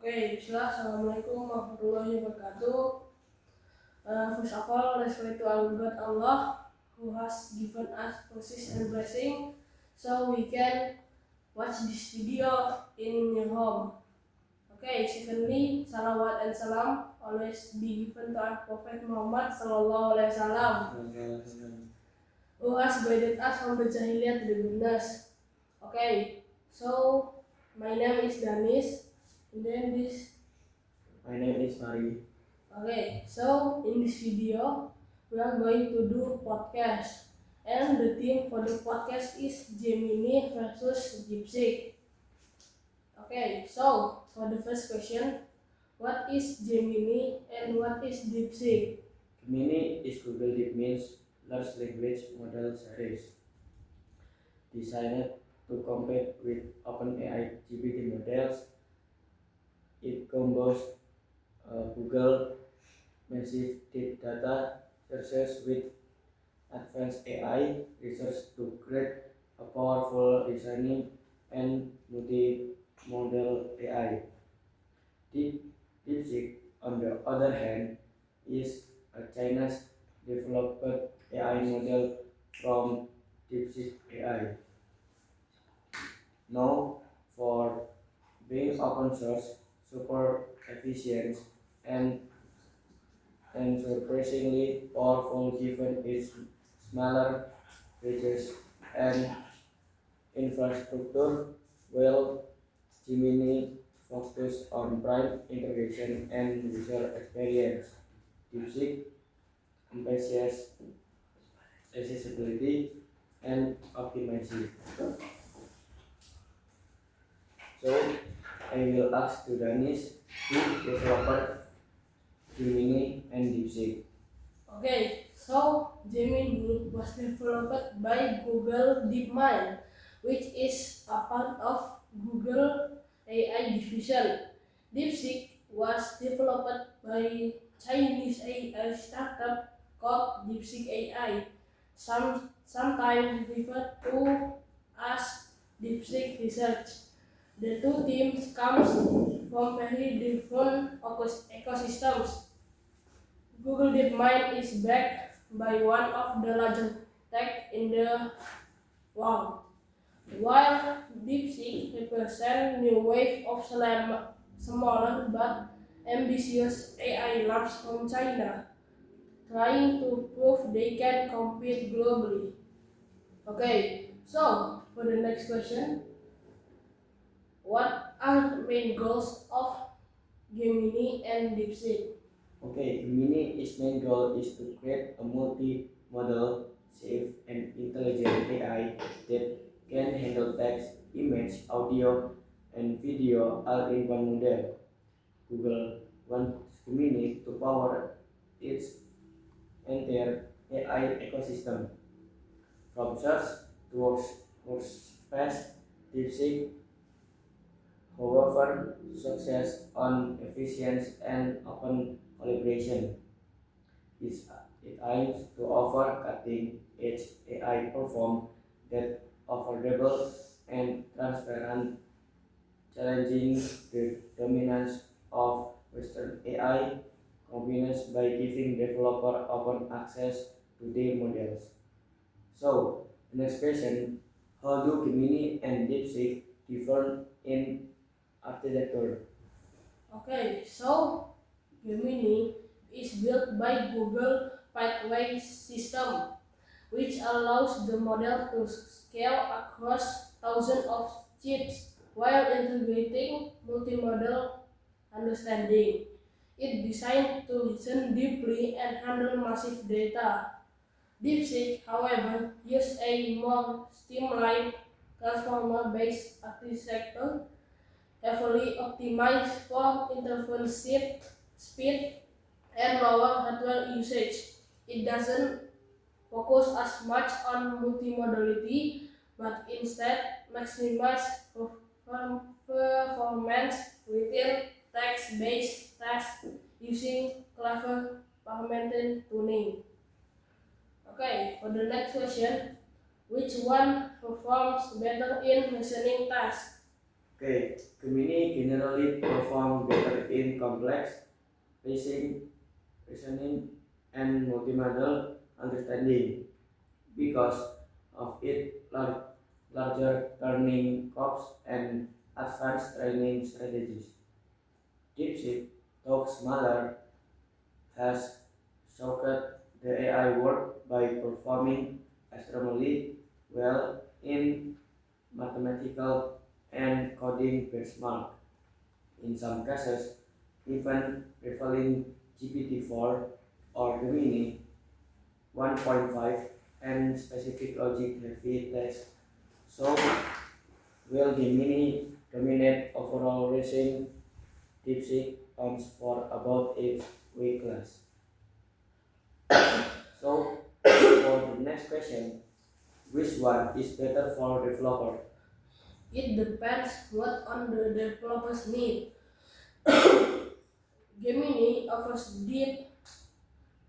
Bismillah. Assalamualaikum warahmatullahi wabarakatuh. First of all, let's pray to our God Allah who has given us mercy and blessing so we can watch this video in your home. Secondly, salawat and salam always be given to our Prophet Muhammad Sallallahu Alaihi Wasallam who has guided us from the jahiliyah to the goodness. So my name is Danis, and then My name is Mari. So in this video, we are going to do podcast, and the theme for the podcast is Gemini versus DeepSeek. So for the first question, what is Gemini and what is DeepSeek? Gemini is Google DeepMind's large language model series, designed to compete with OpenAI GPT models. It combines Google massive deep data searches with advanced AI research to create a powerful reasoning and multi-model AI. DeepSeek, on the other hand, is a China's developed AI model from DeepSeek AI, known for being open source, super efficient, and surprisingly powerful given its smaller reaches and infrastructure, while Gemini focused on prime integration and user experience. DeepSeek emphasizes accessibility and optimization. So I will ask to Danis who developed Gemini and DeepSeek. So Gemini was developed by Google DeepMind, which is a part of Google AI division. DeepSeek was developed by Chinese AI startup called DeepSeek AI, sometimes referred to as DeepSeek Research. The two teams come from very different ecosystems. Google DeepMind is backed by one of the largest tech in the world, while DeepSeek represents new wave of smaller but ambitious AI labs from China, trying to prove they can compete globally. So for the next question, what are the main goals of Gemini and DeepSeek? Gemini's main goal is to create a multi-modal, safe, and intelligent AI that can handle text, image, audio, and video all in one model. Google wants Gemini to power its entire AI ecosystem, from search to workspace. DeepSeek, however, success on efficiency and open collaboration. It aims to offer cutting-edge AI platform that affordable and transparent, challenging the dominance of Western AI companies by giving developer open access to their models. So, the next question: how do Gemini and DeepSeek differ in architecture? So Gemini is built by Google Pathway System, which allows the model to scale across thousands of chips while integrating multimodal understanding. It's designed to listen deeply and handle massive data. DeepSeek, however, uses a more streamlined transformer-based architecture heavily optimized for interference speed and lower hardware usage. It doesn't focus as much on multimodality, but instead maximize performance within text-based tasks using clever Parmented tuning. For the next question, which one performs better in listening tasks? Okay, Gemini generally perform better in complex reasoning and multimodal understanding because of its larger learning curves and advanced training strategies. DeepSeek, though smaller, has shocked the AI world by performing extremely well in mathematical and coding benchmark. In some cases, even rivaling GPT-4 or Gemini 1.5 and specific logic heavy text. So, will Gemini dominate overall racing? DeepSeek counts for about 8 weight class. So, for the next question, which one is better for developer? It depends what on the developers need. Gemini offers deep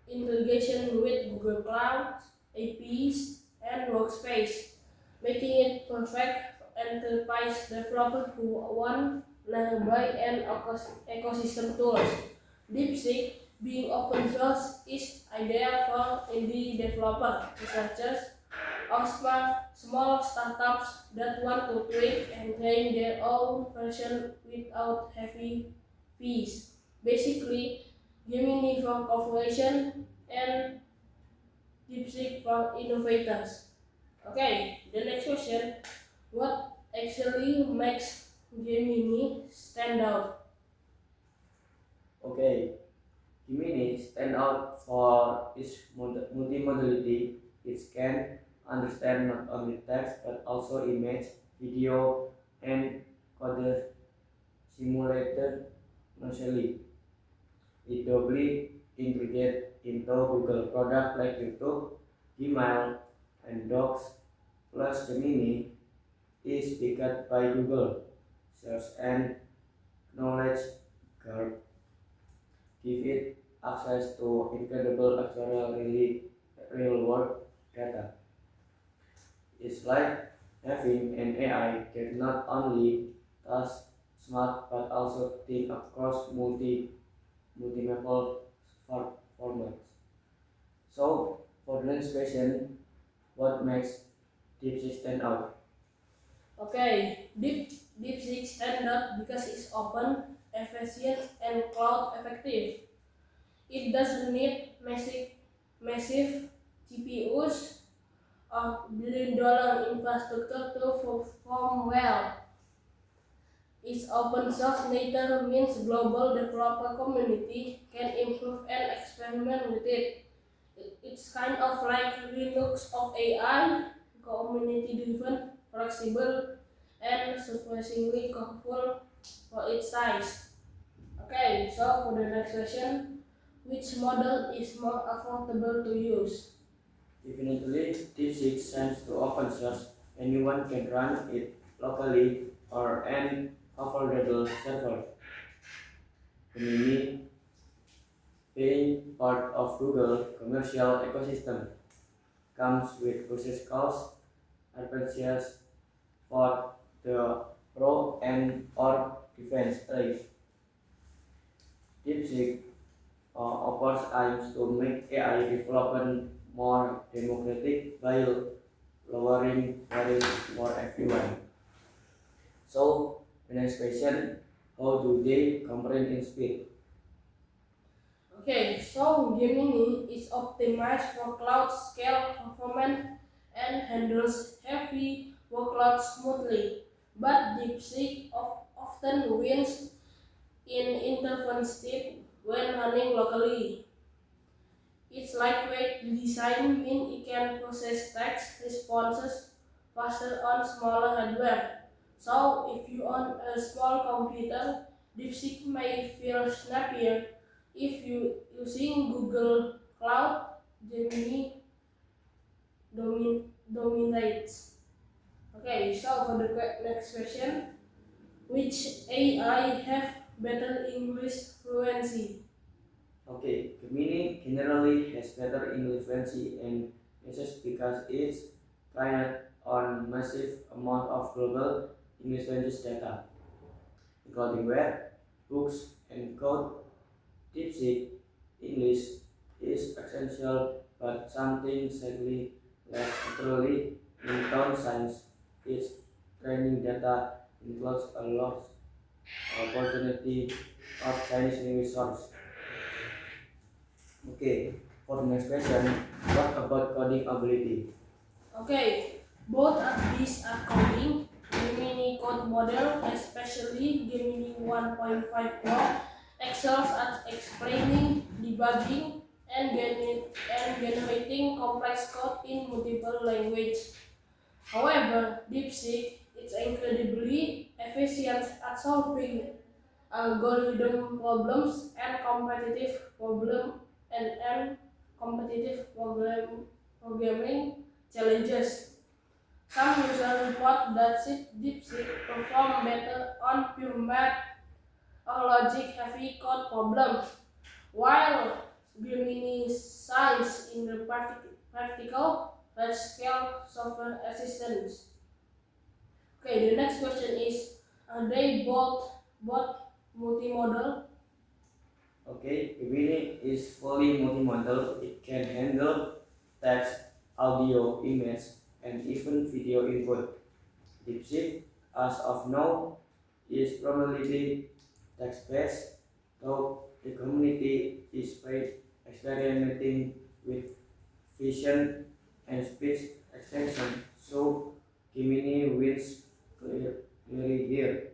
integration with Google Cloud, APIs, and Workspace, making it perfect for enterprise developers who want nearby and ecosystem tools. DeepSeek, being open source, is ideal for indie developers, researchers, or small startups that want to tweak and train their own version without heavy fees. Basically, Gemini for corporation and DeepSeek for innovators. Okay, the next question: what actually makes Gemini stand out? Okay, Gemini stand out for its multimodality. It can understand not only text but also image, video, and code simulated noisily. It doubly integrated into Google products like YouTube, Gmail, and Docs. Plus, Gemini is picked by Google Search and Knowledge Graph, give it access to incredible actual real world data. It's like having an AI that not only does smart but also think across multiple formats. So for the next question, what makes DeepSeek stand out? Okay, DeepSeek stand out because it's open, efficient, and cloud effective. It doesn't need massive GPUs or billion-dollar infrastructure to perform well. Its open source nature means global developer community can improve and experiment with it. It's kind of like Linux of AI, community driven, flexible, and surprisingly powerful for its size. Okay, so for the next question, which model is more affordable to use? Definitely, DeepSeek stands to open source. Anyone can run it locally or an affordable server. Gemini, being part of Google commercial ecosystem, comes with process cost advantages for the pro and or defense trade. DeepSeek offers aims to make AI development more democratic while lowering barriers for everyone. So the next question, how do they compare in speed? Okay, so Gemini is optimized for cloud scale performance and handles heavy workloads smoothly, but DeepSeek often wins in interval state when running locally. Its lightweight design means it can process text responses faster on smaller hardware. So, if you own a small computer, DeepSeek may feel snappier. If you using Google Cloud, Gemini dominates. Okay, so for the next question, which AI have better English fluency? Okay, Gemini generally has better English fluency and uses because it's trained on massive amount of global English language data. including web, books, and code. DeepSeek English is essential, but something sadly less thoroughly in tone science. Its training data includes a large opportunity of Chinese language source. Okay, for the next question, what about coding ability? Okay, both of these are coding. Gemini code model, especially Gemini 1.5 Pro, excels at explaining, debugging, and generating complex code in multiple languages. However, DeepSeek is incredibly efficient at solving algorithm problems and competitive programming challenges. Some users report that DeepSeek perform better on pure math or logic-heavy code problems, while Gemini shines in the practical large-scale software assistance. Okay, the next question is: are they both multimodal? Okay, Gemini is fully multimodal. It can handle text, audio, image, and even video input. DeepSeek, as of now, is primarily text-based, though the community is experimenting with vision and speech extension, so Gemini wins clearly here.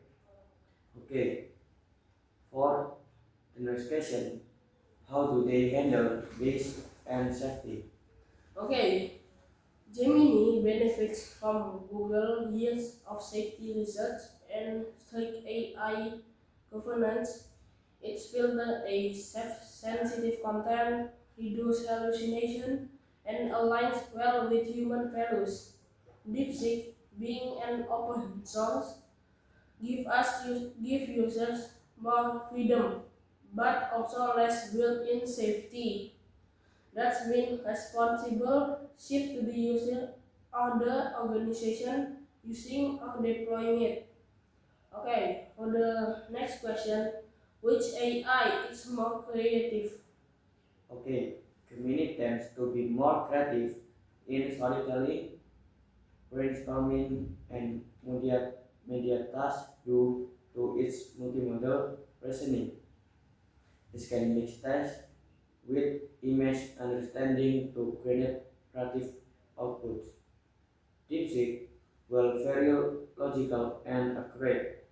Okay, for the next question, how do they handle risk and safety? Okay, Gemini benefits from Google years of safety research and strict AI governance. It's filtered a sensitive content, reduce hallucination, and aligns well with human values. DeepSeek, being an open source, give users more freedom, but also less built-in safety. That's mean responsible shift to the user or the organization using or deploying it. Okay, for the next question, which AI is more creative? Okay, Gemini tends to be more creative in storytelling, brainstorming, and media tasks due to its multimodal reasoning. This can mix text with image understanding to create creative outputs. DeepSeek, while very logical and accurate,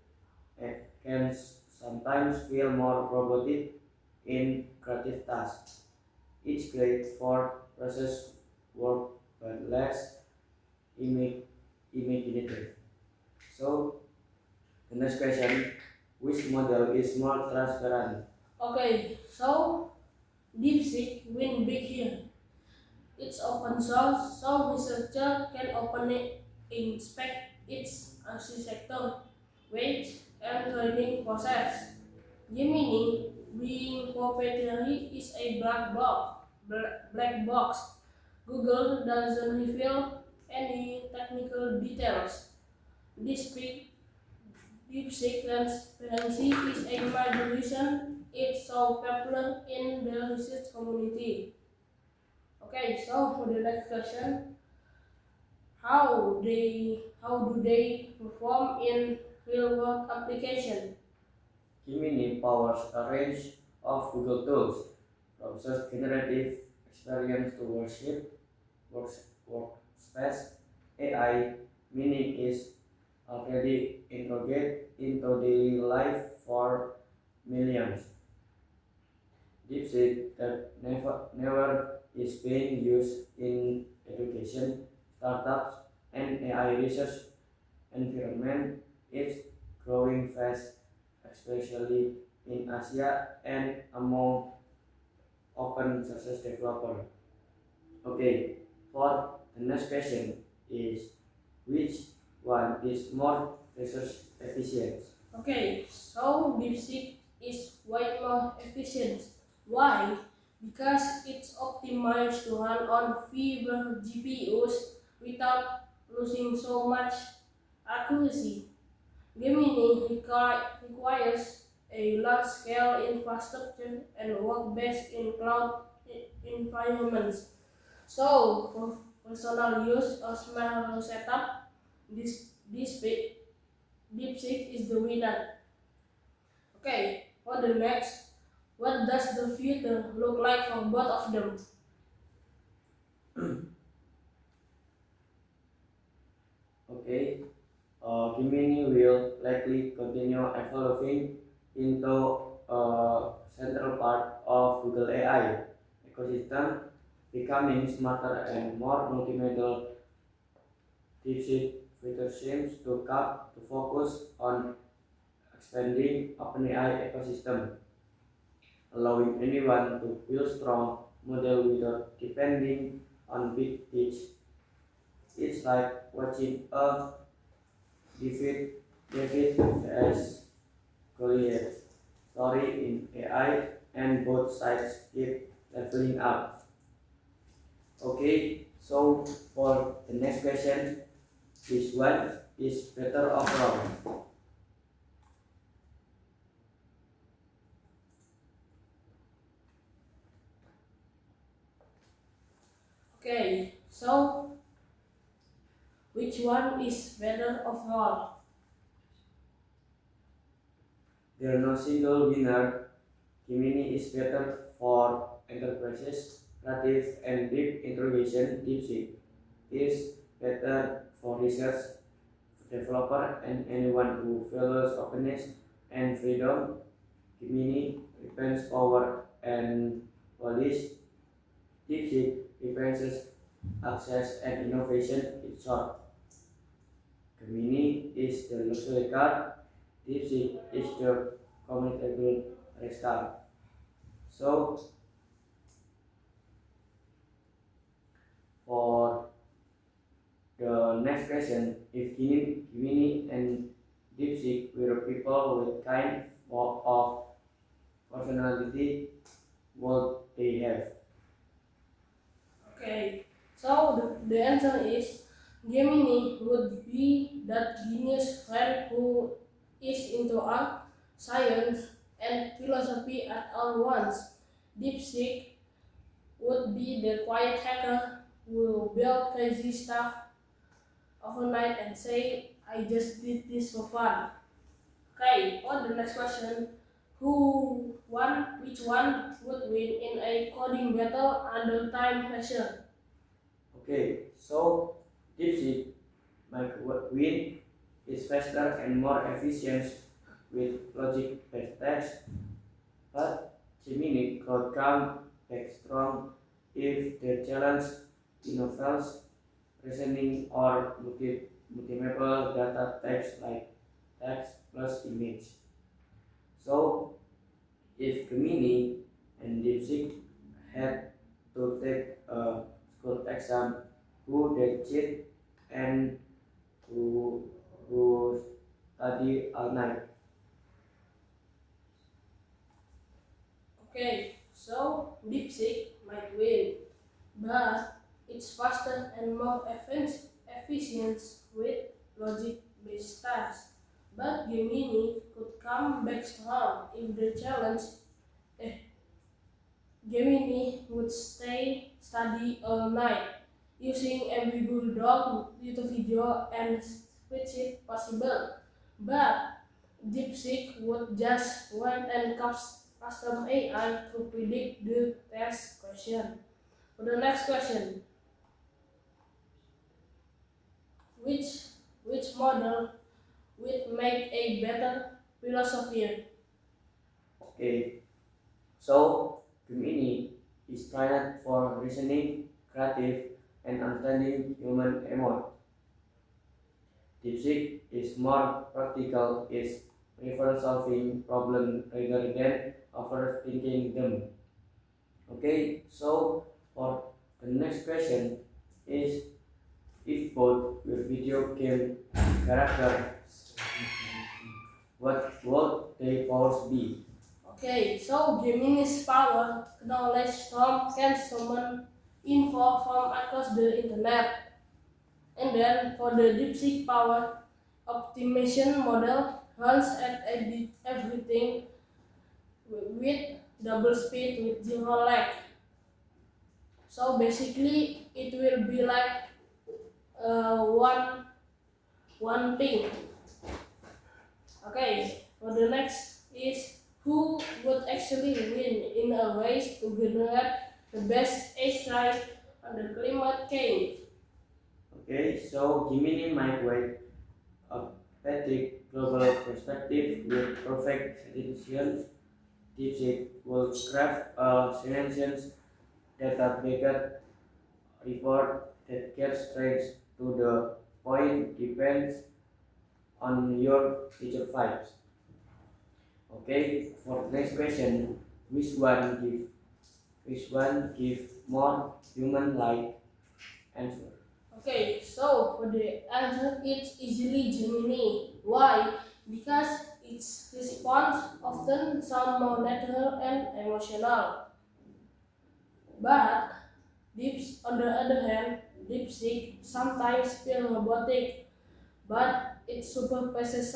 it can sometimes feel more robotic in creative tasks. It's great for process work but less ima- imaginative. So, the next question, which model is more transparent? Okay, so DeepSeek win big here. It's open source, so researcher can openly inspect its architecture, weight, and training process. Gemini, being proprietary, is a black box. Google doesn't reveal any technical details. Despite DeepSeek transparency is a major reason it's so popular in the research community. Okay, so for the next question, how do they perform in real world application? Gemini powers a range of Google tools, from search generative experience to workspace AI. Mini is already integrated into daily life for millions. DeepSeek that never is being used in education, startups, and AI research environment. It's growing fast, especially in Asia and among open source developers. Okay, for the next question is which one is more resource efficient? Okay, so DeepSeek is way more efficient. Why? Because it's optimized to run on fewer GPUs without losing so much accuracy. Gemini requires a large-scale infrastructure and work based in cloud environments. So, for personal use or small setup, DeepSeek is the winner. Okay, for the next, what does the future look like for both of them? Okay, Gemini will likely continue evolving into a central part of Google AI ecosystem, becoming smarter and more multimodal. DeepSeek further seems to focus on expanding OpenAI ecosystem, allowing anyone to build strong model without depending on big teach. It's like watching a David David vs Goliath story in AI, and both sides keep leveling up. Okay, so for the next question, which one is better overall? Okay, so which one is better overall? There is no single winner. Gemini is better for enterprises, creative and deep interrogation. DeepSeek is better for research, developer, and anyone who values openness and freedom. Gemini depends power and polish. DeepSeek depends access and innovation. In short, Gemini is the luxury car. DeepSeek is the comfortable race car. So for the next question, if Gemini and DeepSeek were people with kind of personality, what they have? Okay, so the answer is Gemini would be that genius friend who is into art, science, and philosophy at all once. DeepSeek would be the quiet hacker who build crazy stuff overnight and say, I just did this for fun. Okay, on the next question, which one would win in a coding battle under time pressure? Okay, so DeepSeek might win is faster and more efficient with logic-based text, but Gemini could come back strong if the challenge involves reasoning or multiple data types like text plus image. So, if Gemini and DeepSeek had to take a school exam, who they cheat and who who study all night? Okay, so DeepSeek might win, but it's faster and more efficient with logic-based tasks. But Gemini could come back strong if the challenge. eh, Gemini would study all night, using every bulldog, YouTube video, and spreadsheet possible. But DeepSeek would just write and custom AI to predict the test question. For the next question, which which model would make a better philosopher? Okay, so Gemini is trained for reasoning, creative, and understanding human emotion. DeepSeek is more practical, is prefer solving problems rather than overthinking them. Okay, so for the next question is, if both your video game characters, what would their powers be? Okay, so Gemini's power knowledge storm can summon info from across the internet. And then for the DeepSeek power, optimization model runs at everything with double speed with zero lag. So basically, it will be like one thing. Okay, for the next is who would actually win in a race to generate the best AI on the climate change. Okay, so Gemini might wait a pathetic global perspective with perfect solutions. DeepSeek will craft a sentence data-backed report that gets straight to the point depends on your teacher vibes. Okay, for the next question, which one give which one give more human-like answer? Okay, so for the answer, it's easily Gemini. Why? Because its response often sound more natural and emotional. But on the other hand, DeepSeek sometimes feel robotic, but it's super precise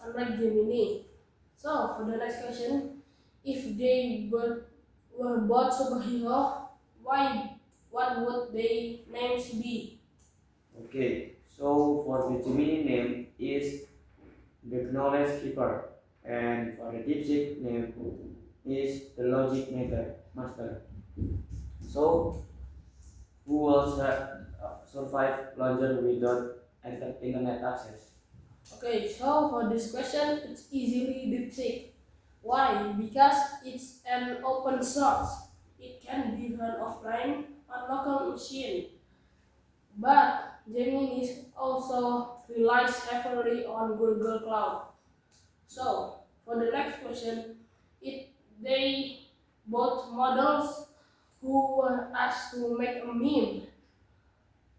unlike Gemini. So for the next question, if were both superhero, why? What would their names be? Okay, so for the Gemini name is the knowledge keeper, and for the DeepSeek name is the logic master. So who will survive longer without internet access? Okay, so for this question, it's easily DeepSeek. Why? Because it's an open source. It can be run offline on local machine. But Gemini also relies heavily on Google Cloud. So for the next question, it they both models who were asked to make a meme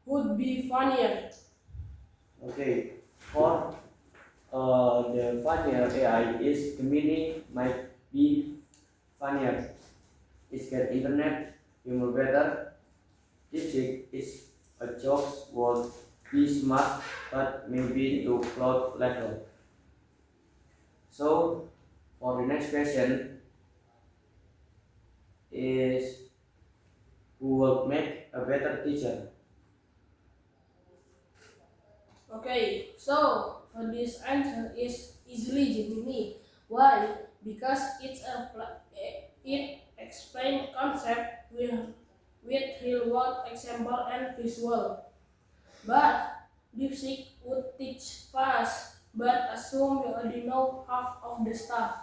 would be funnier. Okay, for the funnier AI is Gemini might be funnier. It get internet humor better. DeepSeek is a jokes won't be smart but maybe to cloud level. So for the next question is who will make a better teacher? Okay, so for this answer is easily Gemini. Why? Because it explains concept with real world example and visual. But DeepSeek would teach fast, but assume you already know half of the stuff.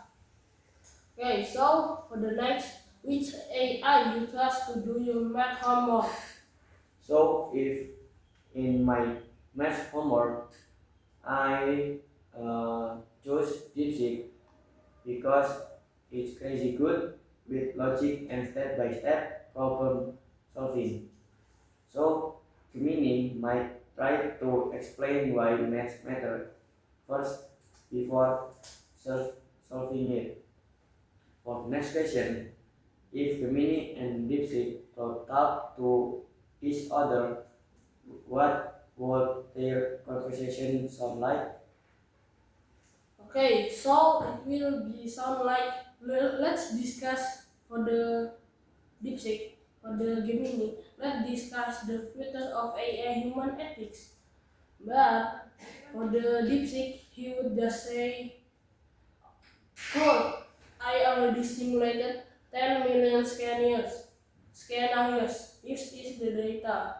Okay, so for the next, which AI you trust to do your math homework? So if in my math homework I choose DeepSeek because it's crazy good with logic and step-by-step problem solving. So Gemini might try to explain why maths matter first before solving it. For the next question, if Gemini and DeepSeek could talk to each other, what would their conversation sound like? Okay, so it will be sound like let's discuss for the DeepSeek for the Gemini. Let's discuss the future of AI human ethics. But for the DeepSeek, he would just say, "Cool, I already simulated 10 million scenarios. This is the data."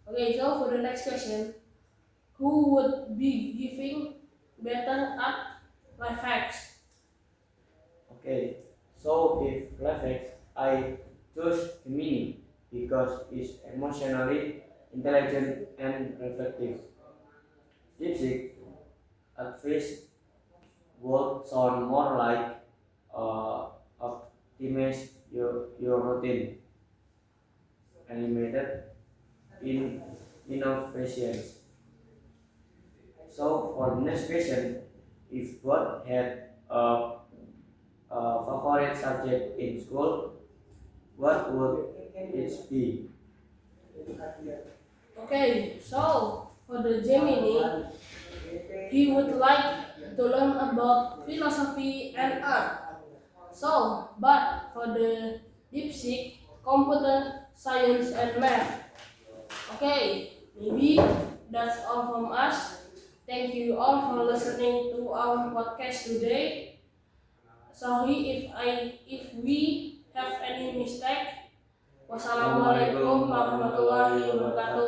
Okay, so for the next question, who would be giving better at life hacks? Okay, so if graphics, I choose Gemini because it's emotionally intelligent and reflective. DeepSeek at first would sound more like optimize your routine, animated in innovations. So for the next question, if both had a favorite subject in school, what would it be? Okay, so For the Gemini, he would like to learn about philosophy and art. So, but for the DeepSeek, computer science and math. Okay, maybe that's all from us. Thank you all for listening to our podcast today. Sorry if we have any mistake. Wassalamualaikum warahmatullahi wabarakatuh.